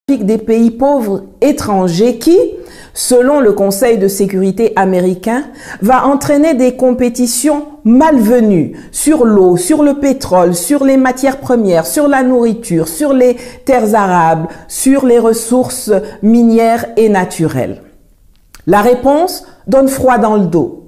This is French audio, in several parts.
des pays pauvres étrangers qui, selon le Conseil de sécurité américain, va entraîner des compétitions malvenues sur l'eau, sur le pétrole, sur les matières premières, sur la nourriture, sur les terres arables, sur les ressources minières et naturelles. La réponse donne froid dans le dos.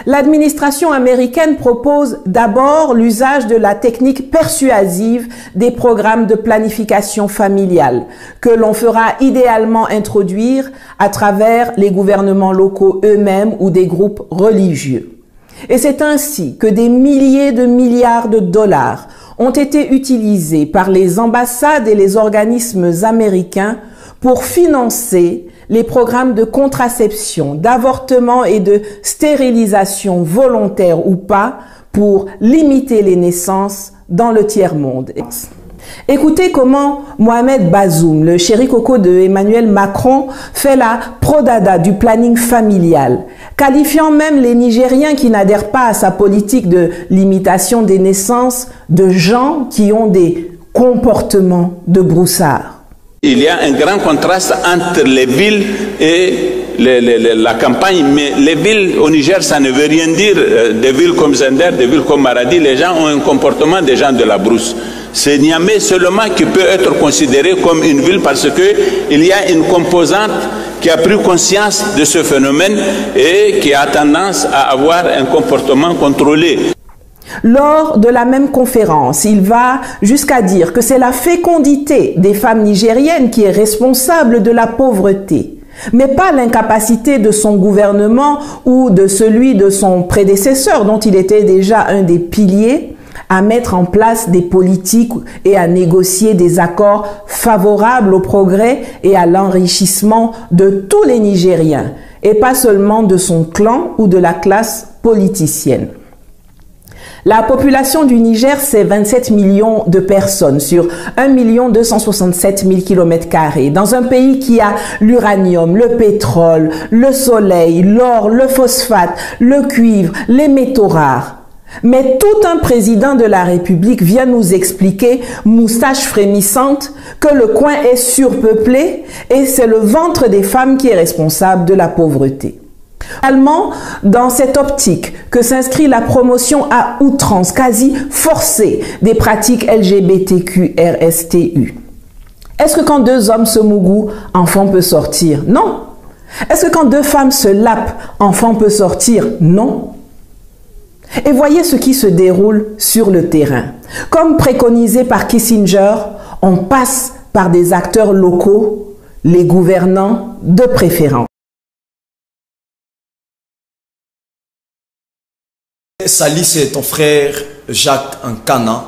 L'administration américaine propose d'abord l'usage de la technique persuasive des programmes de planification familiale que l'on fera idéalement introduire à travers les gouvernements locaux eux-mêmes ou des groupes religieux. Et c'est ainsi que des milliers de milliards de dollars ont été utilisés par les ambassades et les organismes américains pour financer les programmes de contraception, d'avortement et de stérilisation volontaire ou pas pour limiter les naissances dans le tiers-monde. Écoutez comment Mohamed Bazoum, le chéri coco de Emmanuel Macron, fait la prodada du planning familial, qualifiant même les Nigériens qui n'adhèrent pas à sa politique de limitation des naissances de gens qui ont des comportements de broussard. Il y a un grand contraste entre les villes et la campagne, mais les villes au Niger, ça ne veut rien dire. Des villes comme Zender, des villes comme Maradi, les gens ont un comportement des gens de la brousse. C'est Niamey seulement qui peut être considéré comme une ville parce qu'il y a une composante qui a pris conscience de ce phénomène et qui a tendance à avoir un comportement contrôlé. Lors de la même conférence, il va jusqu'à dire que c'est la fécondité des femmes nigériennes qui est responsable de la pauvreté, mais pas l'incapacité de son gouvernement ou de celui de son prédécesseur, dont il était déjà un des piliers, à mettre en place des politiques et à négocier des accords favorables au progrès et à l'enrichissement de tous les Nigériens, et pas seulement de son clan ou de la classe politicienne. La population du Niger, c'est 27 millions de personnes sur 1 267 000 km², dans un pays qui a l'uranium, le pétrole, le soleil, l'or, le phosphate, le cuivre, les métaux rares. Mais tout un président de la République vient nous expliquer, moustache frémissante, que le coin est surpeuplé et c'est le ventre des femmes qui est responsable de la pauvreté. Également, dans cette optique que s'inscrit la promotion à outrance, quasi forcée, des pratiques LGBTQ-RSTU. Est-ce que quand deux hommes se mougouent, enfant peut sortir? Non. Est-ce que quand deux femmes se lapent, enfant peut sortir? Non. Et voyez ce qui se déroule sur le terrain. Comme préconisé par Kissinger, on passe par des acteurs locaux, les gouvernants de préférence. Salut, c'est ton frère Jacques Nkana.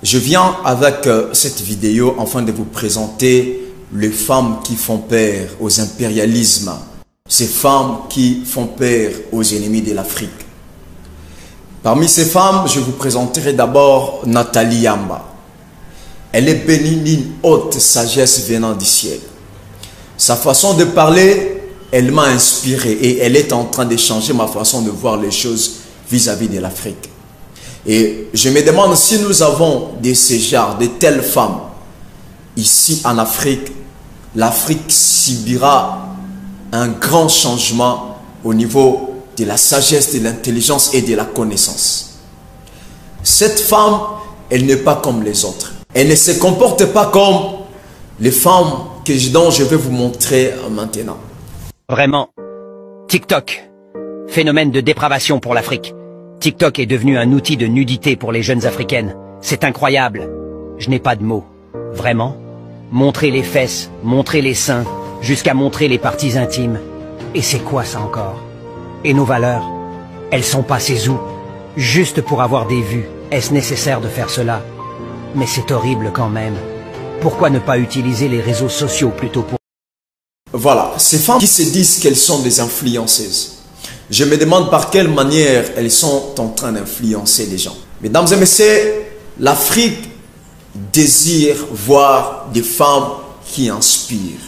Je viens avec cette vidéo afin de vous présenter les femmes qui font peur aux impérialismes. Ces femmes qui font peur aux ennemis de l'Afrique. Parmi ces femmes, je vous présenterai d'abord Nathalie Yamba. Elle est bénie d'une haute sagesse venant du ciel. Sa façon de parler, elle m'a inspiré et elle est en train de changer ma façon de voir les choses vis-à-vis de l'Afrique. Et je me demande si nous avons de ces genres, de telles femmes ici en Afrique, l'Afrique subira un grand changement au niveau de la sagesse, de l'intelligence et de la connaissance. Cette femme, elle n'est pas comme les autres. Elle ne se comporte pas comme les femmes dont je vais vous montrer maintenant. Vraiment, TikTok, phénomène de dépravation pour l'Afrique. TikTok est devenu un outil de nudité pour les jeunes africaines. C'est incroyable. Je n'ai pas de mots. Vraiment. Montrer les fesses, montrer les seins, jusqu'à montrer les parties intimes. Et c'est quoi ça encore? Et nos valeurs? Elles sont passées où? Juste pour avoir des vues. Est-ce nécessaire de faire cela? Mais c'est horrible quand même. Pourquoi ne pas utiliser les réseaux sociaux plutôt pour... Voilà, ces femmes qui se disent qu'elles sont des influenceuses. Je me demande par quelle manière elles sont en train d'influencer les gens. Mesdames et messieurs, l'Afrique désire voir des femmes qui inspirent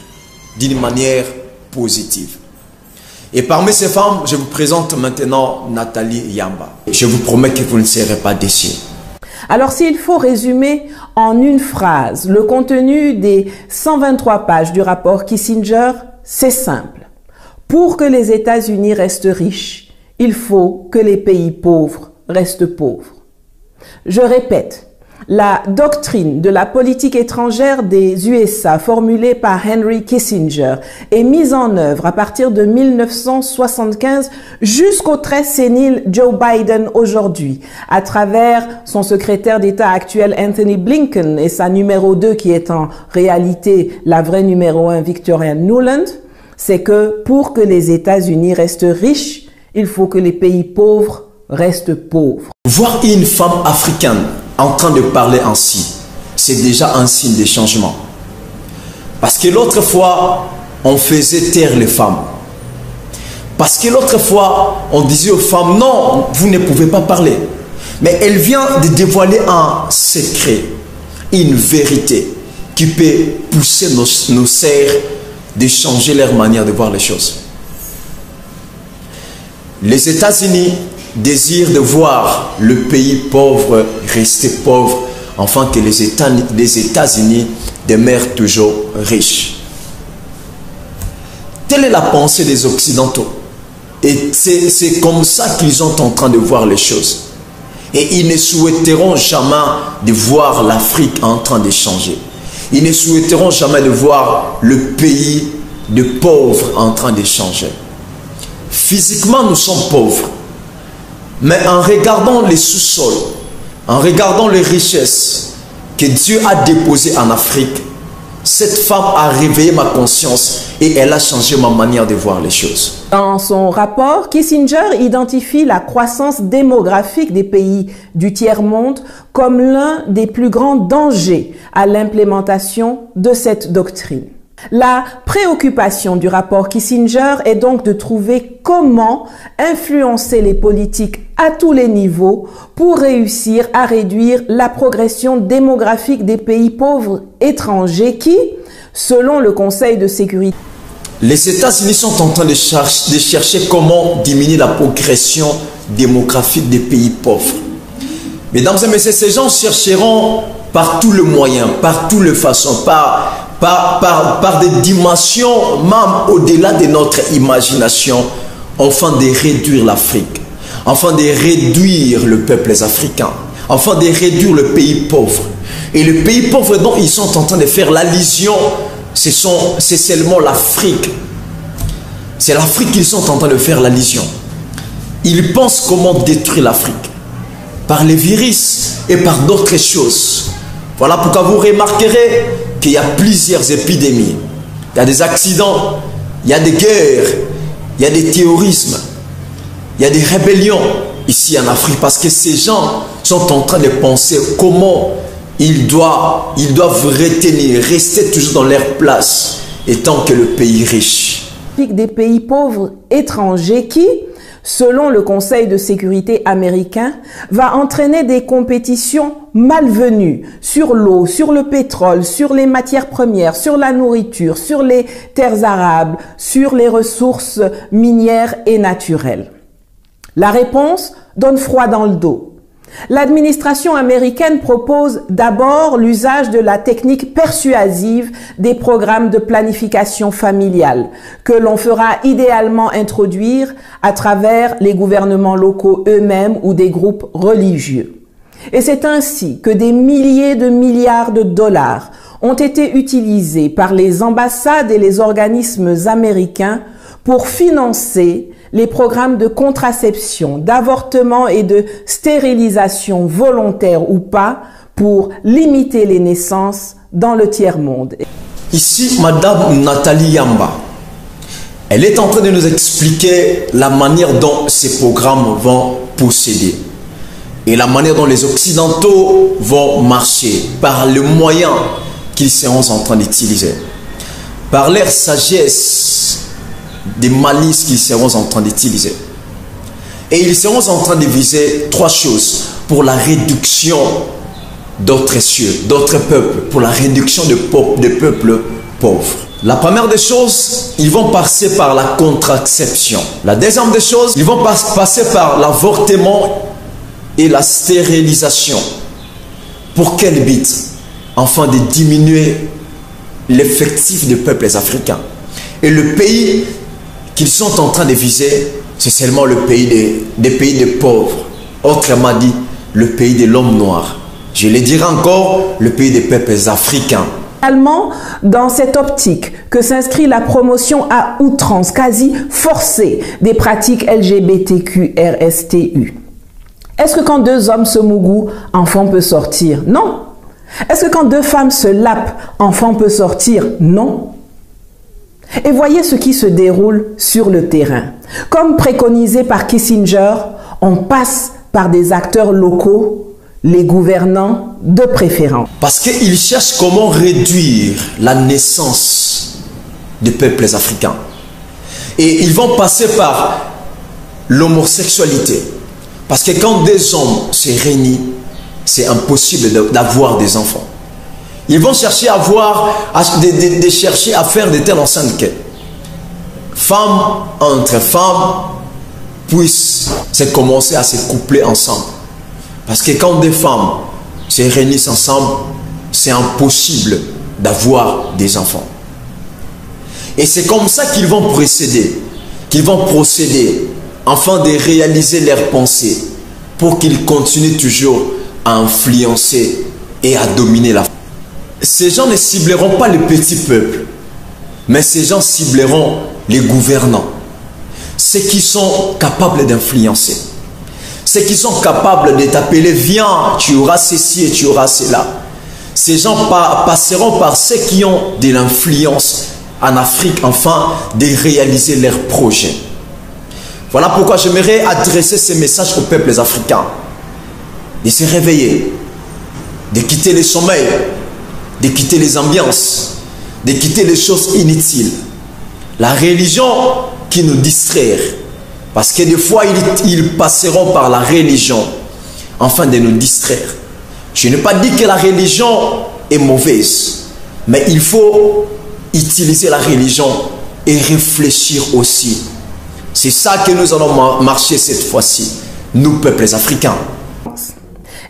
d'une manière positive. Et parmi ces femmes, je vous présente maintenant Nathalie Yamba. Je vous promets que vous ne serez pas déçus. Alors s'il faut résumer en une phrase le contenu des 123 pages du rapport Kissinger, c'est simple. Pour que les États-Unis restent riches, il faut que les pays pauvres restent pauvres. Je répète, la doctrine de la politique étrangère des USA formulée par Henry Kissinger est mise en œuvre à partir de 1975 jusqu'au très sénile Joe Biden aujourd'hui, à travers son secrétaire d'État actuel Anthony Blinken et sa numéro 2 qui est en réalité la vraie numéro 1 Victoria Nuland. C'est que pour que les États-Unis restent riches, il faut que les pays pauvres restent pauvres. Voir une femme africaine en train de parler ainsi, c'est déjà un signe de changement. Parce que l'autre fois, on faisait taire les femmes. Parce que l'autre fois, on disait aux femmes, non, vous ne pouvez pas parler. Mais elle vient de dévoiler un secret, une vérité qui peut pousser nos sœurs de changer leur manière de voir les choses. Les États-Unis désirent de voir le pays pauvre rester pauvre, afin que les États-Unis demeurent toujours riches. Telle est la pensée des Occidentaux. Et c'est comme ça qu'ils sont en train de voir les choses. Et ils ne souhaiteront jamais de voir l'Afrique en train de changer. Ils ne souhaiteront jamais de voir le pays de pauvres en train de changer. Physiquement, nous sommes pauvres. Mais en regardant les sous-sols, en regardant les richesses que Dieu a déposées en Afrique, cette femme a réveillé ma conscience et elle a changé ma manière de voir les choses. Dans son rapport, Kissinger identifie la croissance démographique des pays du tiers-monde comme l'un des plus grands dangers à l'implémentation de cette doctrine. La préoccupation du rapport Kissinger est donc de trouver comment influencer les politiques à tous les niveaux pour réussir à réduire la progression démographique des pays pauvres étrangers qui, selon le Conseil de sécurité, les États-Unis sont en train de chercher comment diminuer la progression démographique des pays pauvres. Mesdames et messieurs, ces gens chercheront par tous les moyens, par toutes les façons, par des dimensions même au-delà de notre imagination, afin de réduire l'Afrique, afin de réduire le peuple africain, afin de réduire le pays pauvre. Et le pays pauvre dont ils sont en train de faire l'allusion, c'est seulement l'Afrique. C'est l'Afrique qu'ils sont en train de faire l'allusion. Ils pensent comment détruire l'Afrique, par les virus et par d'autres choses. Voilà pourquoi vous remarquerez qu'il y a plusieurs épidémies. Il y a des accidents, il y a des guerres, il y a des terrorismes, il y a des rébellions ici en Afrique. Parce que ces gens sont en train de penser comment ils doivent retenir, rester toujours dans leur place, étant que le pays riche. Des pays pauvres étrangers qui, selon le Conseil de sécurité américain, va entraîner des compétitions malvenues sur l'eau, sur le pétrole, sur les matières premières, sur la nourriture, sur les terres arables, sur les ressources minières et naturelles. La réponse donne froid dans le dos. L'administration américaine propose d'abord l'usage de la technique persuasive des programmes de planification familiale que l'on fera idéalement introduire à travers les gouvernements locaux eux-mêmes ou des groupes religieux. Et c'est ainsi que des milliers de milliards de dollars ont été utilisés par les ambassades et les organismes américains pour financer les programmes de contraception, d'avortement et de stérilisation volontaire ou pas pour limiter les naissances dans le tiers-monde. Ici, Madame Nathalie Yamba, elle est en train de nous expliquer la manière dont ces programmes vont procéder et la manière dont les Occidentaux vont marcher par le moyen qu'ils seront en train d'utiliser, par leur sagesse, des malices qu'ils seront en train d'utiliser. Et ils seront en train de viser trois choses pour la réduction d'autres cieux, d'autres peuples, pour la réduction de peuples pauvres. La première des choses, ils vont passer par la contraception. La deuxième des choses, ils vont passer par l'avortement et la stérilisation. Pour quel but? Afin de diminuer l'effectif des peuples africains. Et le pays qu'ils sont en train de viser, c'est seulement le pays des pays des pauvres. Autrement dit, le pays de l'homme noir. Je le dirai encore, le pays des peuples africains. Également, dans cette optique que s'inscrit la promotion à outrance, quasi forcée, des pratiques LGBTQ-RSTU. Est-ce que quand deux hommes se mougouent, enfant peut sortir? Non. Est-ce que quand deux femmes se lapent, enfant peut sortir? Non. Et voyez ce qui se déroule sur le terrain. Comme préconisé par Kissinger, on passe par des acteurs locaux, les gouvernants de préférence. Parce qu'ils cherchent comment réduire la naissance des peuples africains. Et ils vont passer par l'homosexualité. Parce que quand des hommes se réunissent, c'est impossible d'avoir des enfants. Ils vont chercher à chercher à faire de telles enceintes que femmes entre femmes puissent commencer à se coupler ensemble. Parce que quand des femmes se réunissent ensemble, c'est impossible d'avoir des enfants. Et c'est comme ça qu'ils vont procéder, afin de réaliser leurs pensées, pour qu'ils continuent toujours à influencer et à dominer la. Ces gens ne cibleront pas les petits peuples, mais ces gens cibleront les gouvernants, ceux qui sont capables d'influencer, ceux qui sont capables de t'appeler, viens, tu auras ceci et tu auras cela. Ces gens passeront par ceux qui ont de l'influence en Afrique, afin de réaliser leurs projets. Voilà pourquoi j'aimerais adresser ces messages aux peuples africains, de se réveiller, de quitter le sommeil, de quitter les ambiances, de quitter les choses inutiles. La religion qui nous distrait, parce que des fois ils passeront par la religion afin de nous distraire. Je n'ai pas dit que la religion est mauvaise, mais il faut utiliser la religion et réfléchir aussi. C'est ça que nous allons marcher cette fois-ci, nous peuples africains.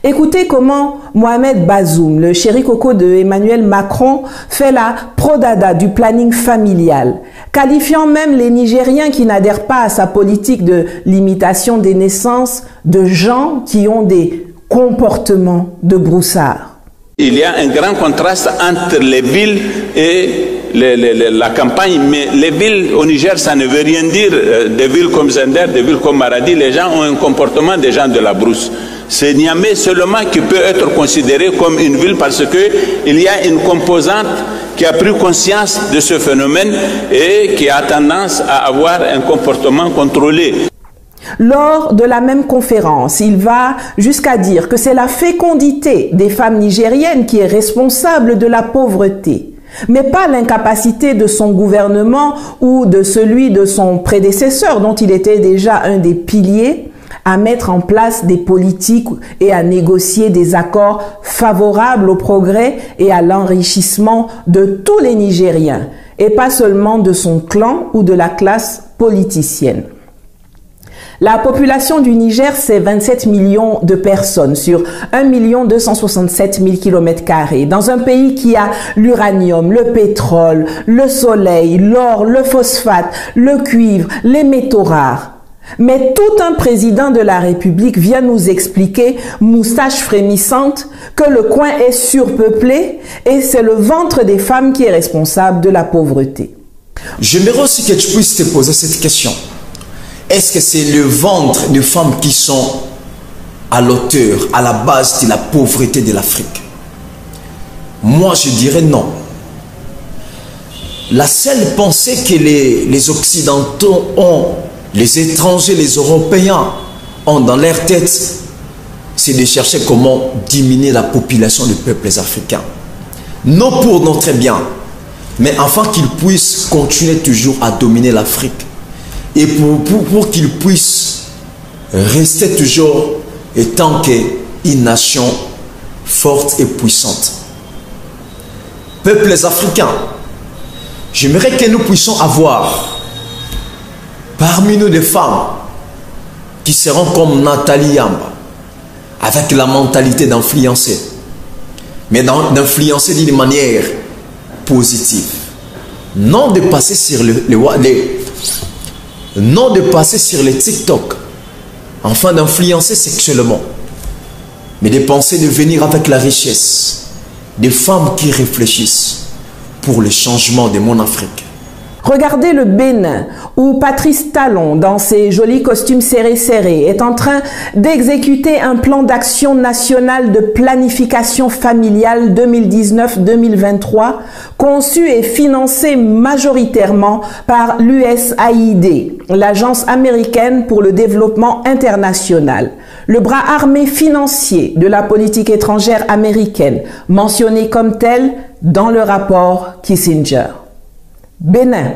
Écoutez comment Mohamed Bazoum, le chéri coco de Emmanuel Macron, fait la prodada du planning familial, qualifiant même les Nigériens qui n'adhèrent pas à sa politique de limitation des naissances de gens qui ont des comportements de broussard. Il y a un grand contraste entre les villes et la campagne, mais les villes au Niger, ça ne veut rien dire. Des villes comme Zender, des villes comme Maradi, les gens ont un comportement des gens de la brousse. C'est Niamey seulement qui peut être considéré comme une ville parce qu'il y a une composante qui a pris conscience de ce phénomène et qui a tendance à avoir un comportement contrôlé. Lors de la même conférence, il va jusqu'à dire que c'est la fécondité des femmes nigériennes qui est responsable de la pauvreté, mais pas l'incapacité de son gouvernement ou de celui de son prédécesseur, dont il était déjà un des piliers, à mettre en place des politiques et à négocier des accords favorables au progrès et à l'enrichissement de tous les Nigériens, et pas seulement de son clan ou de la classe politicienne. La population du Niger, c'est 27 millions de personnes sur 1 267 000 km², dans un pays qui a l'uranium, le pétrole, le soleil, l'or, le phosphate, le cuivre, les métaux rares. Mais tout un président de la République vient nous expliquer, moustache frémissante, que le coin est surpeuplé et c'est le ventre des femmes qui est responsable de la pauvreté. J'aimerais aussi que tu puisses te poser cette question. Est-ce que c'est le ventre des femmes qui sont à l'auteur, à la base de la pauvreté de l'Afrique? Moi, je dirais non. La seule pensée que les Occidentaux ont, les étrangers, les Européens ont dans leur tête, c'est de chercher comment diminuer la population des peuples africains. Non pour notre bien, mais afin qu'ils puissent continuer toujours à dominer l'Afrique. Et pour qu'ils puissent rester toujours étant qu'une nation forte et puissante. Peuples africains, j'aimerais que nous puissions avoir parmi nous des femmes qui seront comme Nathalie Yamba, avec la mentalité d'influencer, mais d'influencer d'une manière positive. Non de passer sur non de passer sur les TikTok, afin d'influencer sexuellement, mais de penser de venir avec la richesse des femmes qui réfléchissent pour le changement de mon Afrique. Regardez le Bénin, où Patrice Talon, dans ses jolis costumes serrés, est en train d'exécuter un plan d'action national de planification familiale 2019-2023, conçu et financé majoritairement par l'USAID, l'Agence américaine pour le développement international, le bras armé financier de la politique étrangère américaine, mentionné comme tel dans le rapport Kissinger. Bénin,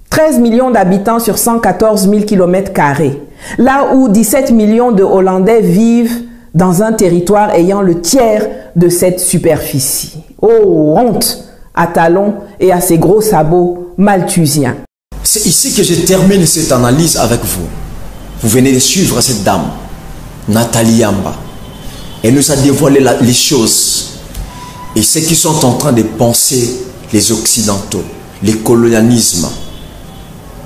13 millions d'habitants sur 114 000 km², là où 17 millions de Hollandais vivent dans un territoire ayant le tiers de cette superficie. Oh, honte à Talon et à ses gros sabots malthusiens. C'est ici que je termine cette analyse avec vous. Vous venez de suivre cette dame, Nathalie Yamba. Elle nous a dévoilé les choses et ce qu'ils sont en train de penser les Occidentaux. Les colonialismes,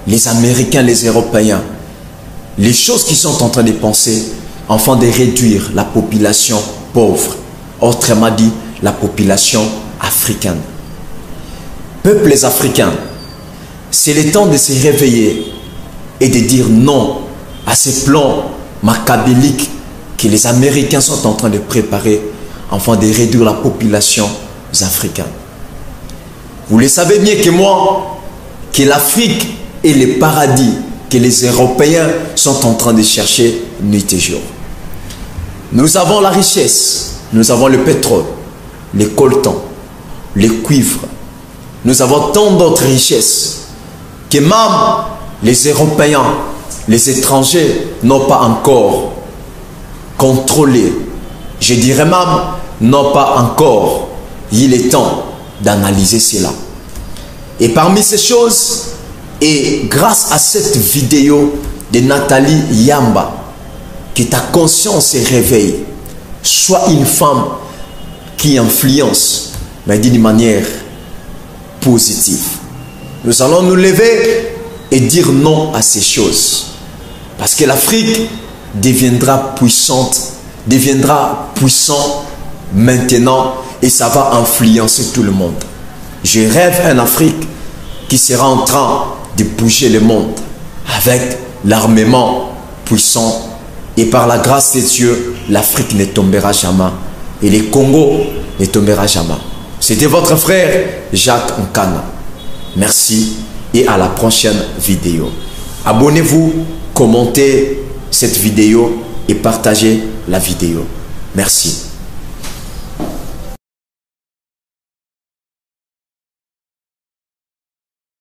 les Américains, les Européens, les choses qu'ils sont en train de penser afin de réduire la population pauvre, autrement dit la population africaine. Peuples africains, c'est le temps de se réveiller et de dire non à ces plans machiavéliques que les Américains sont en train de préparer afin de réduire la population africaine. Vous le savez mieux que moi, que l'Afrique est le paradis que les Européens sont en train de chercher nuit et jour. Nous avons la richesse, nous avons le pétrole, les coltans, les cuivres. Nous avons tant d'autres richesses que même les Européens, les étrangers n'ont pas encore contrôlé. Je dirais même, n'ont pas encore. Il est temps d'analyser cela. Et parmi ces choses, et grâce à cette vidéo de Nathalie Yamba, que ta conscience se réveille, sois une femme qui influence, mais d'une manière positive. Nous allons nous lever et dire non à ces choses. Parce que l'Afrique deviendra puissante, deviendra puissant maintenant, et ça va influencer tout le monde. Je rêve en Afrique qui sera en train de bouger le monde avec l'armement puissant. Et par la grâce de Dieu, l'Afrique ne tombera jamais. Et le Congo ne tombera jamais. C'était votre frère Jacques Nkana. Merci et à la prochaine vidéo. Abonnez-vous, commentez cette vidéo et partagez la vidéo. Merci.